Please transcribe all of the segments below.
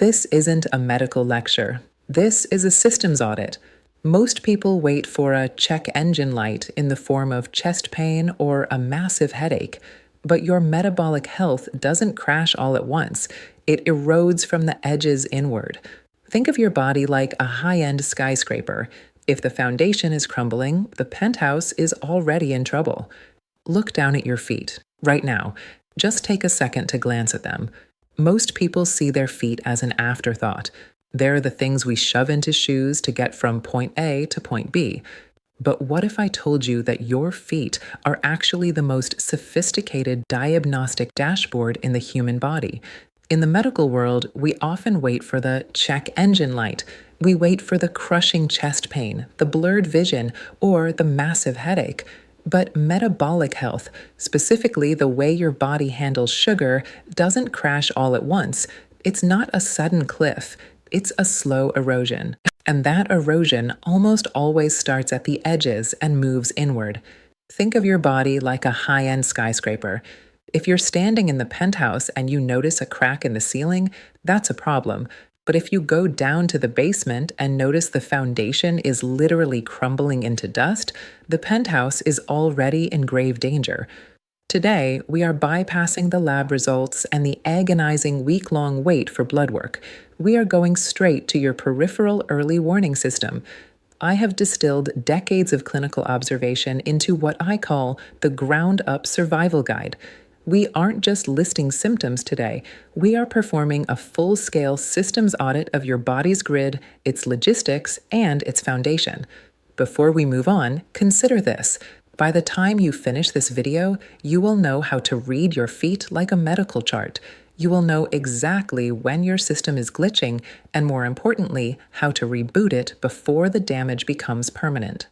This isn't a medical lecture. This is a systems audit. Most people wait for a check engine light in the form of chest pain or a massive headache, but your metabolic health doesn't crash all at once. It erodes from the edges inward. Think of your body like a high-end skyscraper. If the foundation is crumbling, the penthouse is already in trouble. Look down at your feet, right now. Just take a second to glance at them. Most people see their feet as an afterthought. They're the things we shove into shoes to get from point A to point B. But what if I told you that your feet are actually the most sophisticated diagnostic dashboard in the human body? In the medical world, we often wait for the check engine light. We wait for the crushing chest pain, the blurred vision, or the massive headache. But metabolic health, specifically the way your body handles sugar, doesn't crash all at once. It's not a sudden cliff. It's a slow erosion. And that erosion almost always starts at the edges and moves inward. Think of your body like a high-end skyscraper. If you're standing in the penthouse and you notice a crack in the ceiling, that's a problem. But if you go down to the basement and notice the foundation is literally crumbling into dust, the penthouse is already in grave danger. Today, we are bypassing the lab results and the agonizing week-long wait for blood work. We are going straight to your peripheral early warning system. I have distilled decades of clinical observation into what I call the ground-up survival guide. We aren't just listing symptoms today. We are performing a full-scale systems audit of your body's grid, its logistics, and its foundation. Before we move on, consider this. By the time you finish this video, you will know how to read your feet like a medical chart. You will know exactly when your system is glitching, and more importantly, how to reboot it before the damage becomes permanent.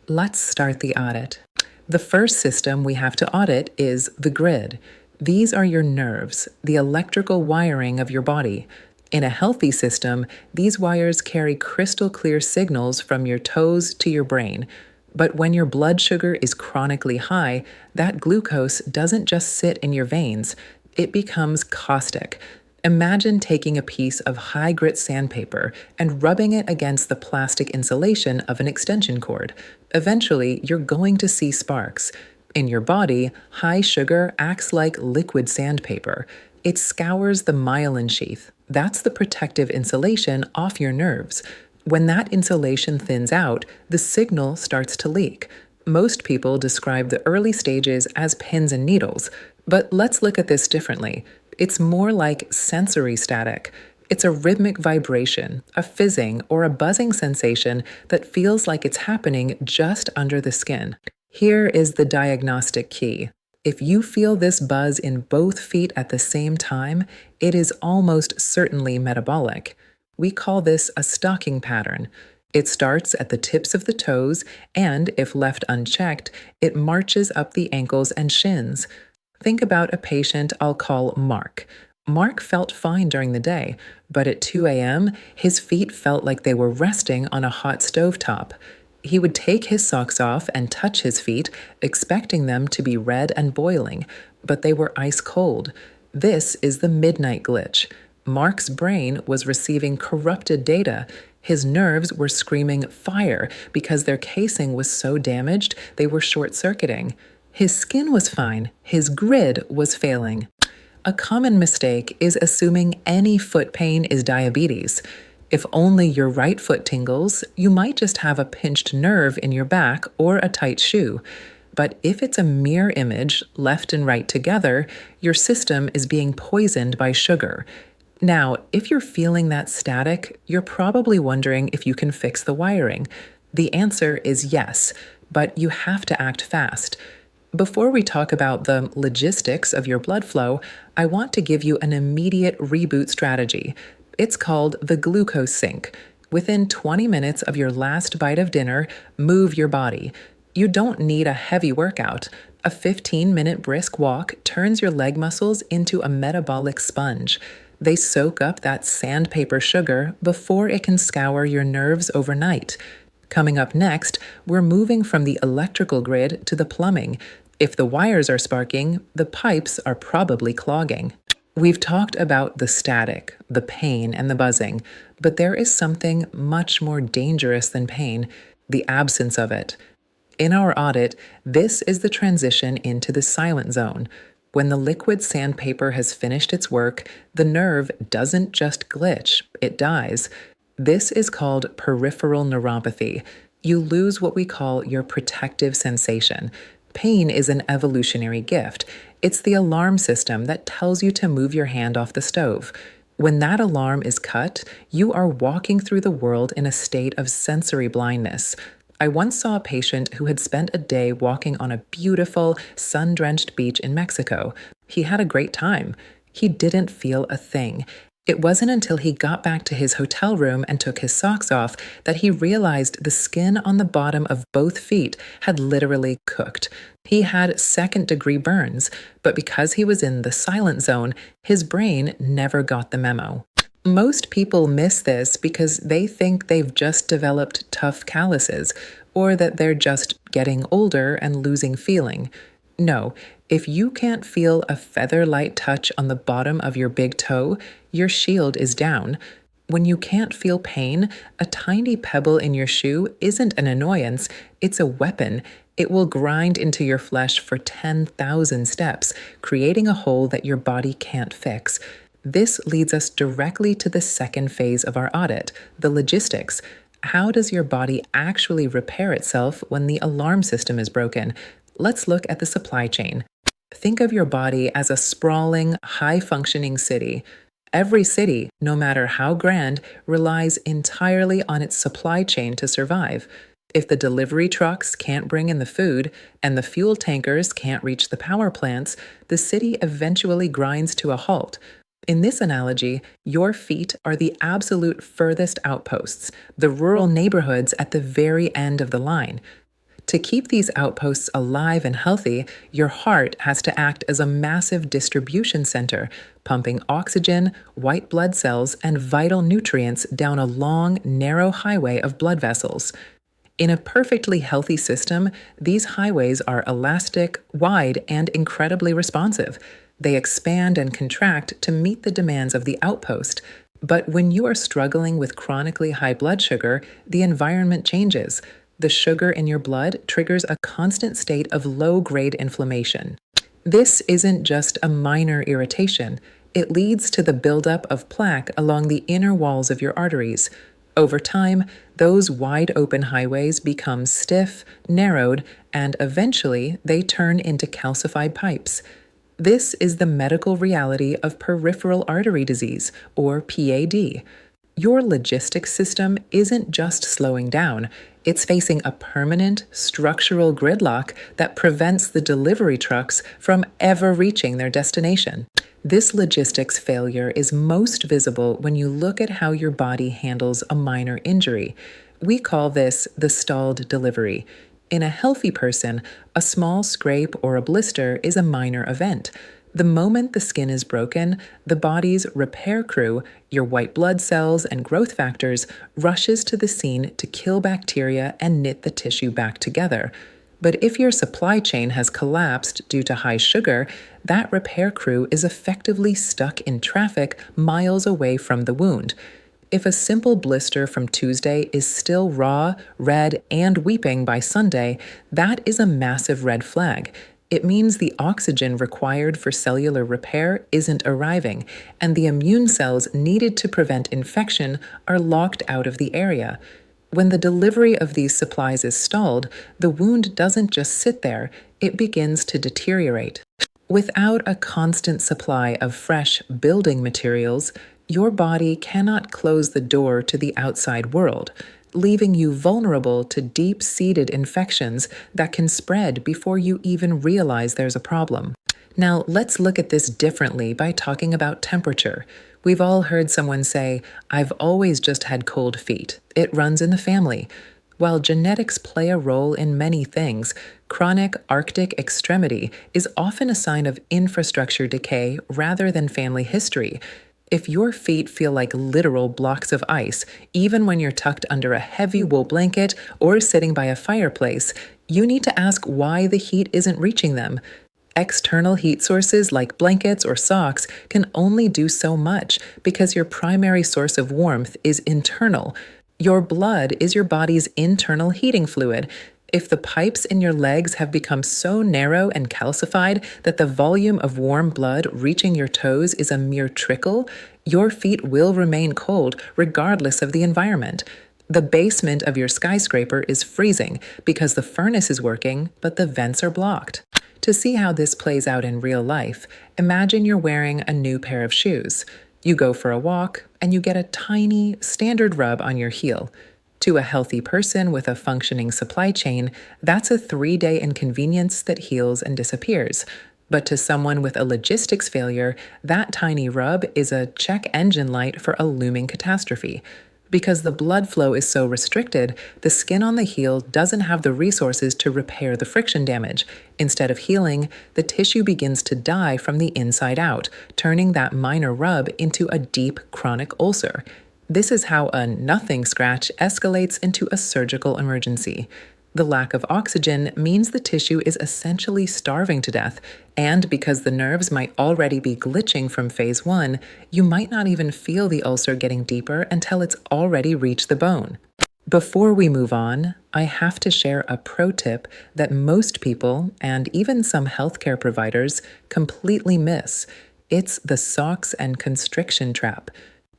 Let's start the audit. The first system we have to audit is the grid. These are your nerves, the electrical wiring of your body. In a healthy system, these wires carry crystal clear signals from your toes to your brain. But when your blood sugar is chronically high, that glucose doesn't just sit in your veins. It becomes caustic. Imagine taking a piece of high-grit sandpaper and rubbing it against the plastic insulation of an extension cord. Eventually, you're going to see sparks. In your body, high sugar acts like liquid sandpaper. It scours the myelin sheath. That's the protective insulation off your nerves. When that insulation thins out, the signal starts to leak. Most people describe the early stages as pins and needles, but let's look at this differently. It's more like sensory static. It's a rhythmic vibration, a fizzing, or a buzzing sensation that feels like it's happening just under the skin. Here is the diagnostic key. If you feel this buzz in both feet at the same time, it is almost certainly metabolic. We call this a stocking pattern. It starts at the tips of the toes, and if left unchecked, it marches up the ankles and shins. Think about a patient I'll call Mark. Mark felt fine during the day, but at 2 a.m., his feet felt like they were resting on a hot stovetop. He would take his socks off and touch his feet, expecting them to be red and boiling, but they were ice cold. This is the midnight glitch. Mark's brain was receiving corrupted data. His nerves were screaming fire because their casing was so damaged they were short-circuiting. His skin was fine, his grid was failing. A common mistake is assuming any foot pain is diabetes. If only your right foot tingles, you might just have a pinched nerve in your back or a tight shoe. But if it's a mirror image, left and right together, your system is being poisoned by sugar. Now, if you're feeling that static, you're probably wondering if you can fix the wiring. The answer is yes, but you have to act fast. Before we talk about the logistics of your blood flow, I want to give you an immediate reboot strategy. It's called the glucose sink. Within 20 minutes of your last bite of dinner, move your body. You don't need a heavy workout. A 15-minute brisk walk turns your leg muscles into a metabolic sponge. They soak up that sandpaper sugar before it can scour your nerves overnight. Coming up next, we're moving from the electrical grid to the plumbing. If the wires are sparking, the pipes are probably clogging. We've talked about the static, the pain, and the buzzing, but there is something much more dangerous than pain: the absence of it. In our audit, this is the transition into the silent zone. When the liquid sandpaper has finished its work, the nerve doesn't just glitch, it dies. This is called peripheral neuropathy. You lose what we call your protective sensation. Pain is an evolutionary gift. It's the alarm system that tells you to move your hand off the stove. When that alarm is cut, you are walking through the world in a state of sensory blindness. I once saw a patient who had spent a day walking on a beautiful, sun drenched beach in Mexico. He had a great time. He didn't feel a thing. It wasn't until he got back to his hotel room and took his socks off that he realized the skin on the bottom of both feet had literally cooked. He had second-degree burns, but because he was in the silent zone, his brain never got the memo. Most people miss this because they think they've just developed tough calluses, or that they're just getting older and losing feeling. No, if you can't feel a feather-light touch on the bottom of your big toe, your shield is down. When you can't feel pain, a tiny pebble in your shoe isn't an annoyance, it's a weapon. It will grind into your flesh for 10,000 steps, creating a hole that your body can't fix. This leads us directly to the second phase of our audit, the logistics. How does your body actually repair itself when the alarm system is broken? Let's look at the supply chain. Think of your body as a sprawling, high-functioning city. Every city, no matter how grand, relies entirely on its supply chain to survive. If the delivery trucks can't bring in the food and the fuel tankers can't reach the power plants, the city eventually grinds to a halt. In this analogy, your feet are the absolute furthest outposts, the rural neighborhoods at the very end of the line. To keep these outposts alive and healthy, your heart has to act as a massive distribution center, pumping oxygen, white blood cells, and vital nutrients down a long, narrow highway of blood vessels. In a perfectly healthy system, these highways are elastic, wide, and incredibly responsive. They expand and contract to meet the demands of the outpost. But when you are struggling with chronically high blood sugar, the environment changes. The sugar in your blood triggers a constant state of low-grade inflammation. This isn't just a minor irritation. It leads to the buildup of plaque along the inner walls of your arteries. Over time, those wide-open highways become stiff, narrowed, and eventually they turn into calcified pipes. This is the medical reality of peripheral artery disease, or PAD. Your logistics system isn't just slowing down, it's facing a permanent, structural gridlock that prevents the delivery trucks from ever reaching their destination. This logistics failure is most visible when you look at how your body handles a minor injury. We call this the stalled delivery. In a healthy person, a small scrape or a blister is a minor event. The moment the skin is broken, the body's repair crew, your white blood cells and growth factors, rushes to the scene to kill bacteria and knit the tissue back together. But if your supply chain has collapsed due to high sugar, that repair crew is effectively stuck in traffic miles away from the wound. If a simple blister from Tuesday is still raw, red, and weeping by Sunday, that is a massive red flag. It means the oxygen required for cellular repair isn't arriving, and the immune cells needed to prevent infection are locked out of the area. When the delivery of these supplies is stalled, the wound doesn't just sit there, it begins to deteriorate. Without a constant supply of fresh building materials, your body cannot close the door to the outside world, leaving you vulnerable to deep-seated infections that can spread before you even realize there's a problem. Now, let's look at this differently by talking about temperature. We've all heard someone say, "I've always just had cold feet. It runs in the family." While genetics play a role in many things, chronic Arctic extremity is often a sign of infrastructure decay rather than family history. If your feet feel like literal blocks of ice, even when you're tucked under a heavy wool blanket or sitting by a fireplace, you need to ask why the heat isn't reaching them. External heat sources like blankets or socks can only do so much because your primary source of warmth is internal. Your blood is your body's internal heating fluid. If the pipes in your legs have become so narrow and calcified that the volume of warm blood reaching your toes is a mere trickle, your feet will remain cold regardless of the environment. The basement of your skyscraper is freezing because the furnace is working, but the vents are blocked. To see how this plays out in real life, imagine you're wearing a new pair of shoes. You go for a walk, and you get a tiny, standard rub on your heel. To a healthy person with a functioning supply chain, that's a 3-day inconvenience that heals and disappears. But to someone with a logistics failure, that tiny rub is a check engine light for a looming catastrophe. Because the blood flow is so restricted, the skin on the heel doesn't have the resources to repair the friction damage. Instead of healing, the tissue begins to die from the inside out, turning that minor rub into a deep chronic ulcer. This is how a nothing scratch escalates into a surgical emergency. The lack of oxygen means the tissue is essentially starving to death, and because the nerves might already be glitching from phase 1, you might not even feel the ulcer getting deeper until it's already reached the bone. Before we move on, I have to share a pro tip that most people, and even some healthcare providers, completely miss. It's the socks and constriction trap.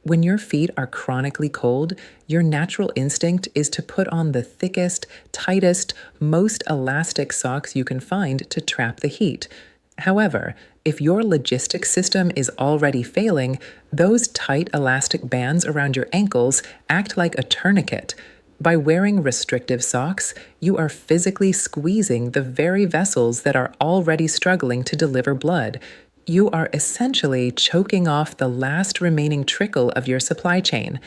When your feet are chronically cold, your natural instinct is to put on the thickest, tightest, most elastic socks you can find to trap the heat. However, if your logistics system is already failing, those tight elastic bands around your ankles act like a tourniquet. By wearing restrictive socks, you are physically squeezing the very vessels that are already struggling to deliver blood. You are essentially choking off the last remaining trickle of your supply chain.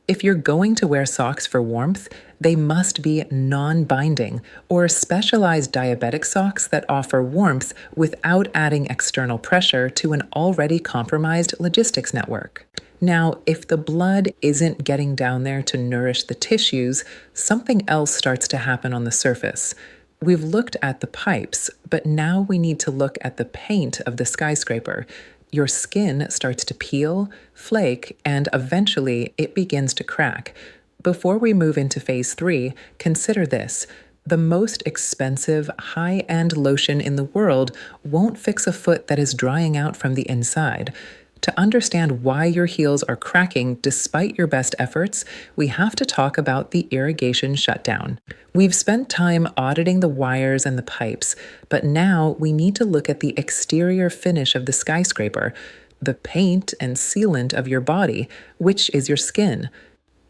If you're going to wear socks for warmth, they must be non-binding or specialized diabetic socks that offer warmth without adding external pressure to an already compromised logistics network. Now, if the blood isn't getting down there to nourish the tissues, something else starts to happen on the surface. We've looked at the pipes, but now we need to look at the paint of the skyscraper. Your skin starts to peel, flake, and eventually it begins to crack. Before we move into phase 3, consider this. The most expensive, high-end lotion in the world won't fix a foot that is drying out from the inside. To understand why your heels are cracking despite your best efforts, we have to talk about the irrigation shutdown. We've spent time auditing the wires and the pipes, but now we need to look at the exterior finish of the skyscraper, the paint and sealant of your body, which is your skin.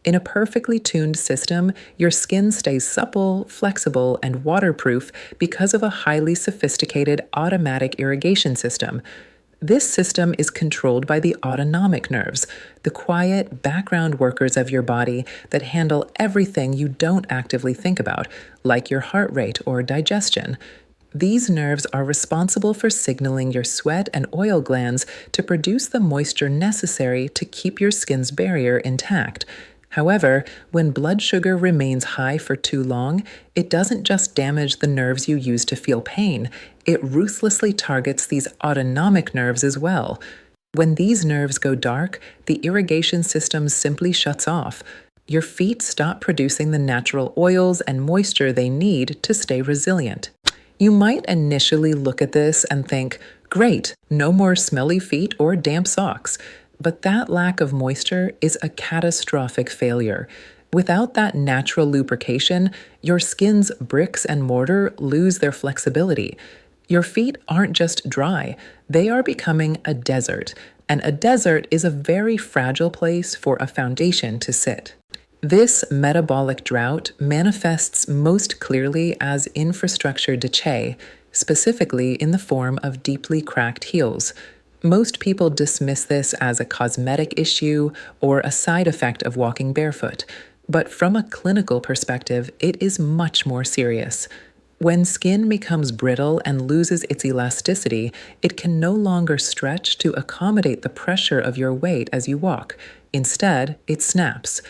In a perfectly tuned system, your skin stays supple, flexible, and waterproof because of a highly sophisticated automatic irrigation system. This system is controlled by the autonomic nerves, the quiet background workers of your body that handle everything you don't actively think about, like your heart rate or digestion. These nerves are responsible for signaling your sweat and oil glands to produce the moisture necessary to keep your skin's barrier intact. However, when blood sugar remains high for too long, it doesn't just damage the nerves you use to feel pain, it ruthlessly targets these autonomic nerves as well. When these nerves go dark, the irrigation system simply shuts off. Your feet stop producing the natural oils and moisture they need to stay resilient. You might initially look at this and think, great, no more smelly feet or damp socks. But that lack of moisture is a catastrophic failure. Without that natural lubrication, your skin's bricks and mortar lose their flexibility. Your feet aren't just dry, they are becoming a desert, and a desert is a very fragile place for a foundation to sit. This metabolic drought manifests most clearly as infrastructure decay, specifically in the form of deeply cracked heels. Most people dismiss this as a cosmetic issue or a side effect of walking barefoot, but from a clinical perspective, it is much more serious. When skin becomes brittle and loses its elasticity, it can no longer stretch to accommodate the pressure of your weight as you walk. Instead, it snaps.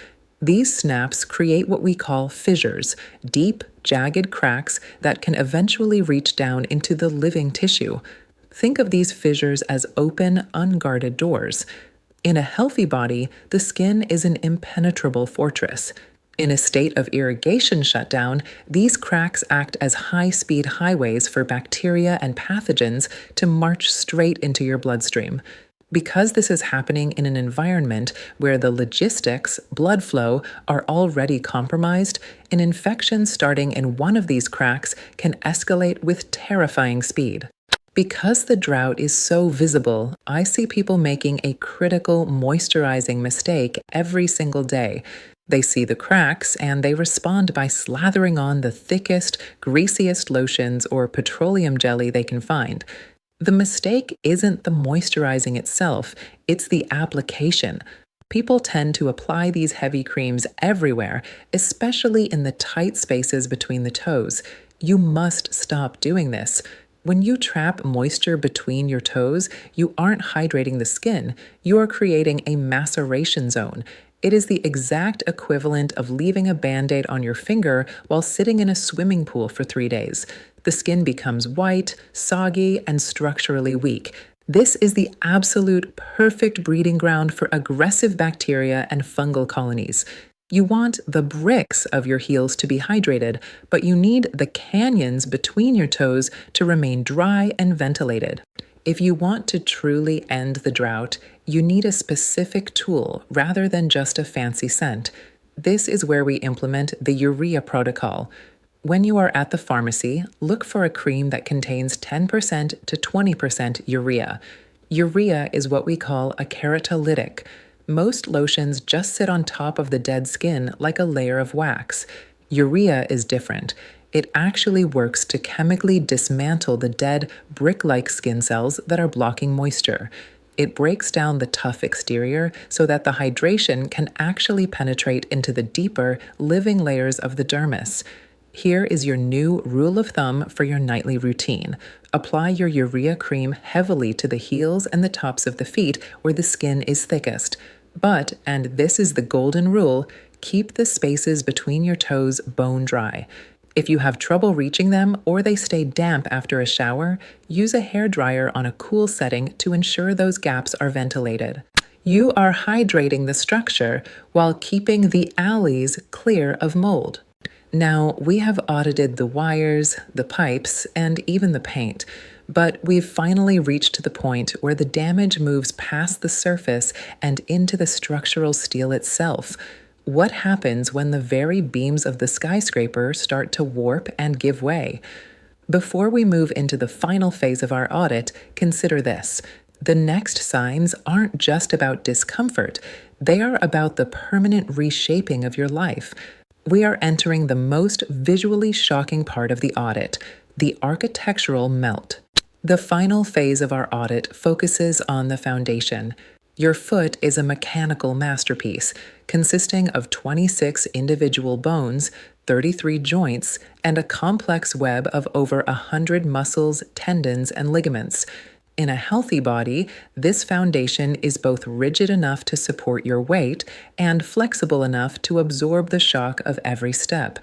These snaps create what we call fissures, deep, jagged cracks that can eventually reach down into the living tissue. Think of these fissures as open, unguarded doors. In a healthy body, the skin is an impenetrable fortress. In a state of irrigation shutdown, these cracks act as high-speed highways for bacteria and pathogens to march straight into your bloodstream. Because this is happening in an environment where the logistics, blood flow, are already compromised, an infection starting in one of these cracks can escalate with terrifying speed. Because the drought is so visible, I see people making a critical moisturizing mistake every single day. They see the cracks and they respond by slathering on the thickest, greasiest lotions or petroleum jelly they can find. The mistake isn't the moisturizing itself, it's the application. People tend to apply these heavy creams everywhere, especially in the tight spaces between the toes. You must stop doing this. When you trap moisture between your toes, you aren't hydrating the skin, you are creating a maceration zone. It is the exact equivalent of leaving a Band-Aid on your finger while sitting in a swimming pool for 3 days. The skin becomes white, soggy, and structurally weak. This is the absolute perfect breeding ground for aggressive bacteria and fungal colonies. You want the bricks of your heels to be hydrated, but you need the canyons between your toes to remain dry and ventilated. If you want to truly end the drought, you need a specific tool rather than just a fancy scent. This is where we implement the urea protocol. When you are at the pharmacy, look for a cream that contains 10% to 20% urea. Urea is what we call a keratolytic. Most lotions just sit on top of the dead skin like a layer of wax. Urea is different. It actually works to chemically dismantle the dead, brick-like skin cells that are blocking moisture. It breaks down the tough exterior so that the hydration can actually penetrate into the deeper, living layers of the dermis. Here is your new rule of thumb for your nightly routine. Apply your urea cream heavily to the heels and the tops of the feet where the skin is thickest. But, and this is the golden rule, keep the spaces between your toes bone dry. If you have trouble reaching them or they stay damp after a shower, use a hairdryer on a cool setting to ensure those gaps are ventilated. You are hydrating the structure while keeping the alleys clear of mold. Now, we have audited the wires, the pipes, and even the paint, but we've finally reached the point where the damage moves past the surface and into the structural steel itself. What happens when the very beams of the skyscraper start to warp and give way? Before we move into the final phase of our audit, consider this. The next signs aren't just about discomfort, they are about the permanent reshaping of your life. We are entering the most visually shocking part of the audit, the architectural melt. The final phase of our audit focuses on the foundation. Your foot is a mechanical masterpiece, consisting of 26 individual bones, 33 joints, and a complex web of over 100 muscles, tendons, and ligaments. In a healthy body, this foundation is both rigid enough to support your weight and flexible enough to absorb the shock of every step.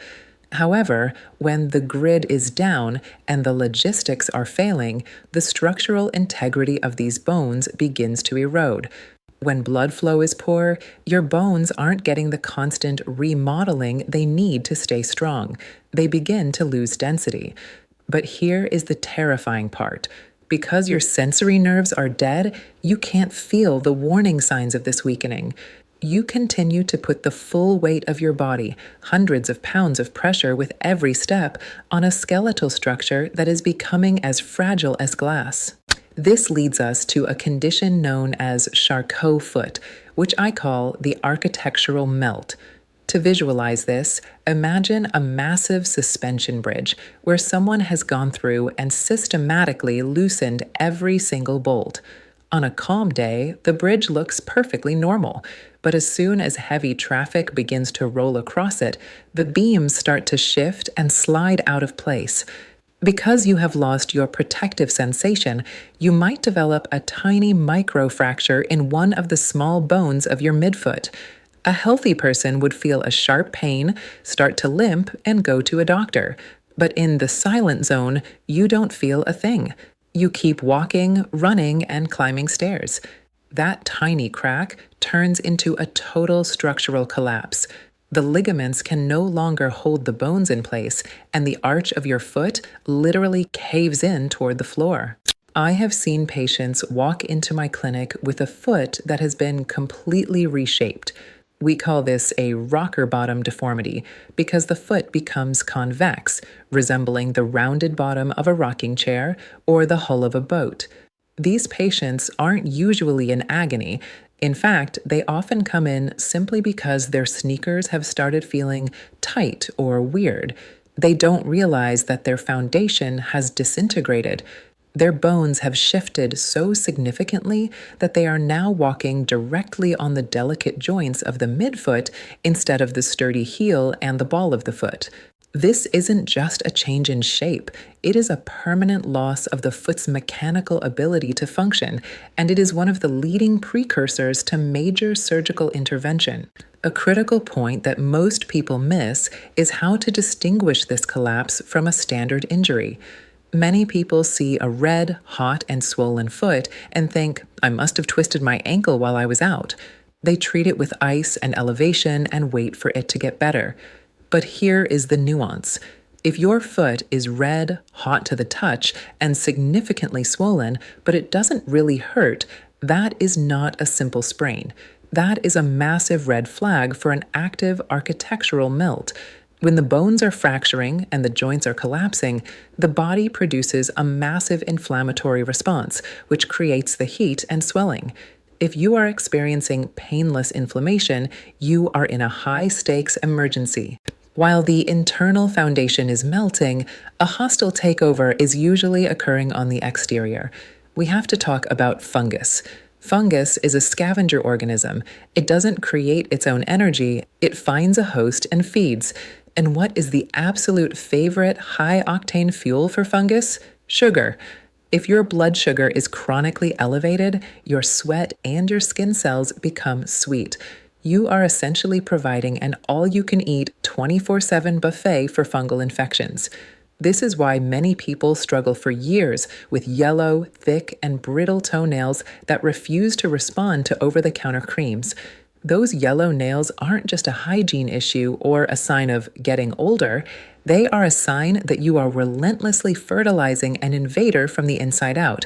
However, when the grid is down and the logistics are failing, the structural integrity of these bones begins to erode. When blood flow is poor, your bones aren't getting the constant remodeling they need to stay strong. They begin to lose density. But here is the terrifying part. Because your sensory nerves are dead, you can't feel the warning signs of this weakening. You continue to put the full weight of your body, hundreds of pounds of pressure with every step, on a skeletal structure that is becoming as fragile as glass. This leads us to a condition known as Charcot foot, which I call the architectural melt. To visualize this, imagine a massive suspension bridge where someone has gone through and systematically loosened every single bolt. On a calm day, the bridge looks perfectly normal, but as soon as heavy traffic begins to roll across it, the beams start to shift and slide out of place. Because you have lost your protective sensation, you might develop a tiny microfracture in one of the small bones of your midfoot. A healthy person would feel a sharp pain, start to limp, and go to a doctor. But in the silent zone, you don't feel a thing. You keep walking, running, and climbing stairs. That tiny crack turns into a total structural collapse. The ligaments can no longer hold the bones in place, and the arch of your foot literally caves in toward the floor. I have seen patients walk into my clinic with a foot that has been completely reshaped. We call this a rocker bottom deformity because the foot becomes convex, resembling the rounded bottom of a rocking chair or the hull of a boat. These patients aren't usually in agony. In fact, they often come in simply because their sneakers have started feeling tight or weird. They don't realize that their foundation has disintegrated. Their bones have shifted so significantly that they are now walking directly on the delicate joints of the midfoot instead of the sturdy heel and the ball of the foot. This isn't just a change in shape, it is a permanent loss of the foot's mechanical ability to function, and it is one of the leading precursors to major surgical intervention. A critical point that most people miss is how to distinguish this collapse from a standard injury. Many people see a red, hot, and swollen foot and think, I must have twisted my ankle while I was out. They treat it with ice and elevation and wait for it to get better. But here is the nuance. If your foot is red, hot to the touch, and significantly swollen, but it doesn't really hurt, that is not a simple sprain. That is a massive red flag for an active architectural melt. When the bones are fracturing and the joints are collapsing, the body produces a massive inflammatory response, which creates the heat and swelling. If you are experiencing painless inflammation, you are in a high-stakes emergency. While the internal foundation is melting, a hostile takeover is usually occurring on the exterior. We have to talk about fungus. Fungus is a scavenger organism. It doesn't create its own energy, it finds a host and feeds. And what is the absolute favorite high-octane fuel for fungus? Sugar. If your blood sugar is chronically elevated, your sweat and your skin cells become sweet. You are essentially providing an all-you-can-eat 24/7 buffet for fungal infections. This is why many people struggle for years with yellow, thick, and brittle toenails that refuse to respond to over-the-counter creams. Those yellow nails aren't just a hygiene issue or a sign of getting older. They are a sign that you are relentlessly fertilizing an invader from the inside out.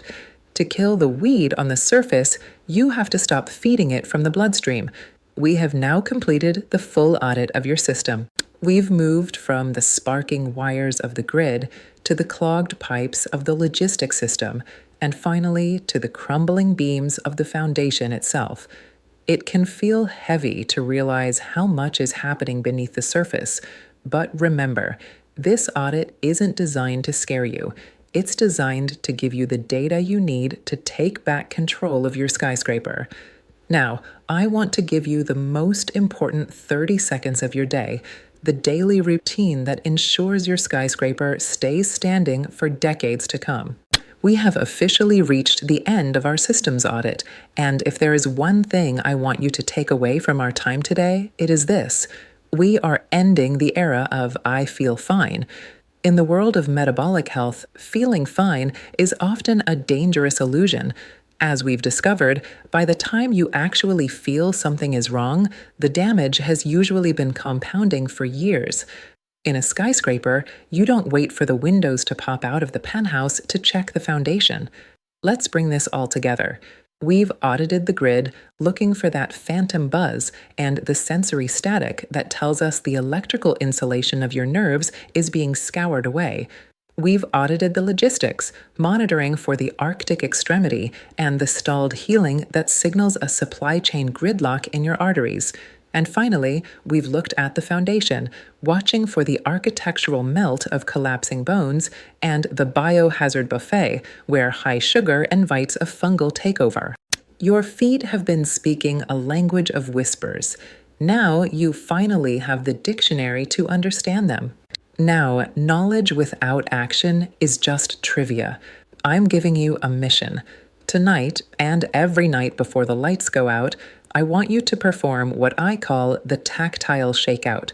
To kill the weed on the surface, you have to stop feeding it from the bloodstream. We have now completed the full audit of your system. We've moved from the sparking wires of the grid to the clogged pipes of the logistic system, and finally to the crumbling beams of the foundation itself. It can feel heavy to realize how much is happening beneath the surface, but remember, this audit isn't designed to scare you. It's designed to give you the data you need to take back control of your skyscraper. Now, I want to give you the most important 30 seconds of your day, the daily routine that ensures your skyscraper stays standing for decades to come. We have officially reached the end of our systems audit, and if there is one thing I want you to take away from our time today, it is this. We are ending the era of I feel fine. In the world of metabolic health, feeling fine is often a dangerous illusion. As we've discovered, by the time you actually feel something is wrong, the damage has usually been compounding for years. In a skyscraper, you don't wait for the windows to pop out of the penthouse to check the foundation. Let's bring this all together. We've audited the grid, looking for that phantom buzz and the sensory static that tells us the electrical insulation of your nerves is being scoured away. We've audited the logistics, monitoring for the Arctic extremity and the stalled healing that signals a supply chain gridlock in your arteries. And finally, we've looked at the foundation, watching for the architectural melt of collapsing bones and the biohazard buffet, where high sugar invites a fungal takeover. Your feet have been speaking a language of whispers. Now you finally have the dictionary to understand them. Now, knowledge without action is just trivia. I'm giving you a mission. Tonight, and every night before the lights go out, I want you to perform what I call the tactile shakeout.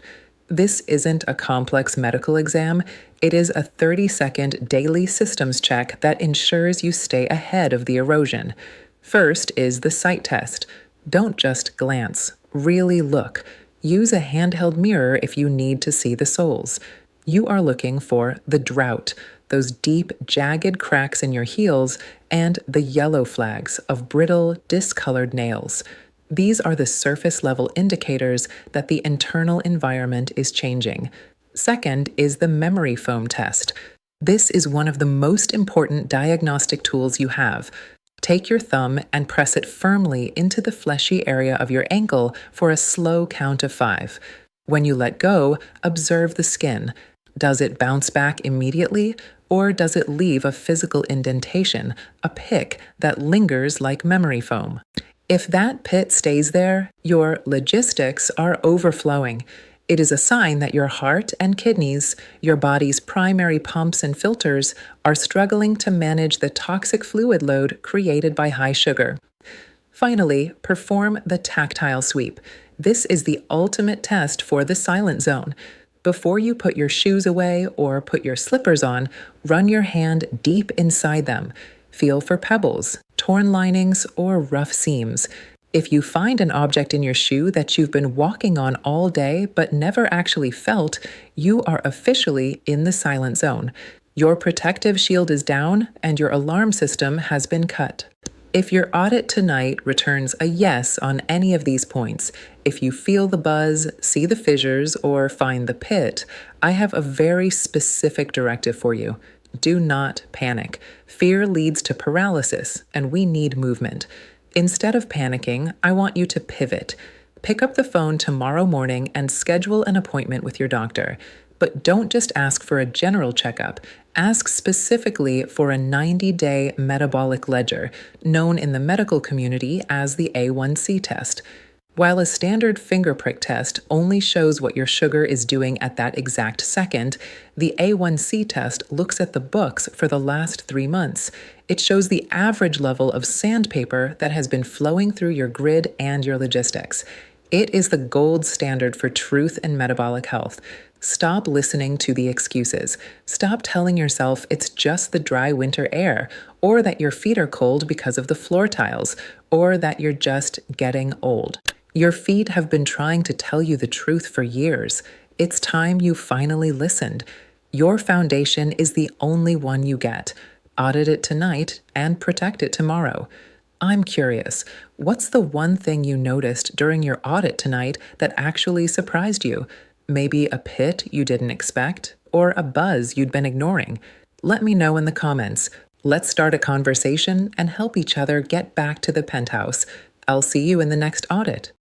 This isn't a complex medical exam, it is a 30-second daily systems check that ensures you stay ahead of the erosion. First is the sight test. Don't just glance, really look. Use a handheld mirror if you need to see the soles. You are looking for the drought, those deep, jagged cracks in your heels, and the yellow flags of brittle, discolored nails. These are the surface level indicators that the internal environment is changing. Second is the memory foam test. This is one of the most important diagnostic tools you have. Take your thumb and press it firmly into the fleshy area of your ankle for a slow count of 5. When you let go, observe the skin. Does it bounce back immediately, or does it leave a physical indentation, a pick that lingers like memory foam? If that pit stays there, your logistics are overflowing. It is a sign that your heart and kidneys, your body's primary pumps and filters, are struggling to manage the toxic fluid load created by high sugar. Finally, perform the tactile sweep. This is the ultimate test for the silent zone. Before you put your shoes away or put your slippers on, run your hand deep inside them. Feel for pebbles, torn linings, or rough seams. If you find an object in your shoe that you've been walking on all day but never actually felt, you are officially in the silent zone. Your protective shield is down and your alarm system has been cut. If your audit tonight returns a yes on any of these points, if you feel the buzz, see the fissures, or find the pit, I have a very specific directive for you. Do not panic. Fear leads to paralysis, and we need movement. Instead of panicking, I want you to pivot. Pick up the phone tomorrow morning and schedule an appointment with your doctor. But don't just ask for a general checkup. Ask specifically for a 90-day metabolic ledger, known in the medical community as the A1C test. While a standard finger prick test only shows what your sugar is doing at that exact second, the A1C test looks at the books for the last 3 months. It shows the average level of sandpaper that has been flowing through your grid and your logistics. It is the gold standard for truth in metabolic health. Stop listening to the excuses. Stop telling yourself it's just the dry winter air, or that your feet are cold because of the floor tiles, or that you're just getting old. Your feet have been trying to tell you the truth for years. It's time you finally listened. Your foundation is the only one you get. Audit it tonight and protect it tomorrow. I'm curious, what's the one thing you noticed during your audit tonight that actually surprised you? Maybe a pit you didn't expect, or a buzz you'd been ignoring? Let me know in the comments. Let's start a conversation and help each other get back to the penthouse. I'll see you in the next audit.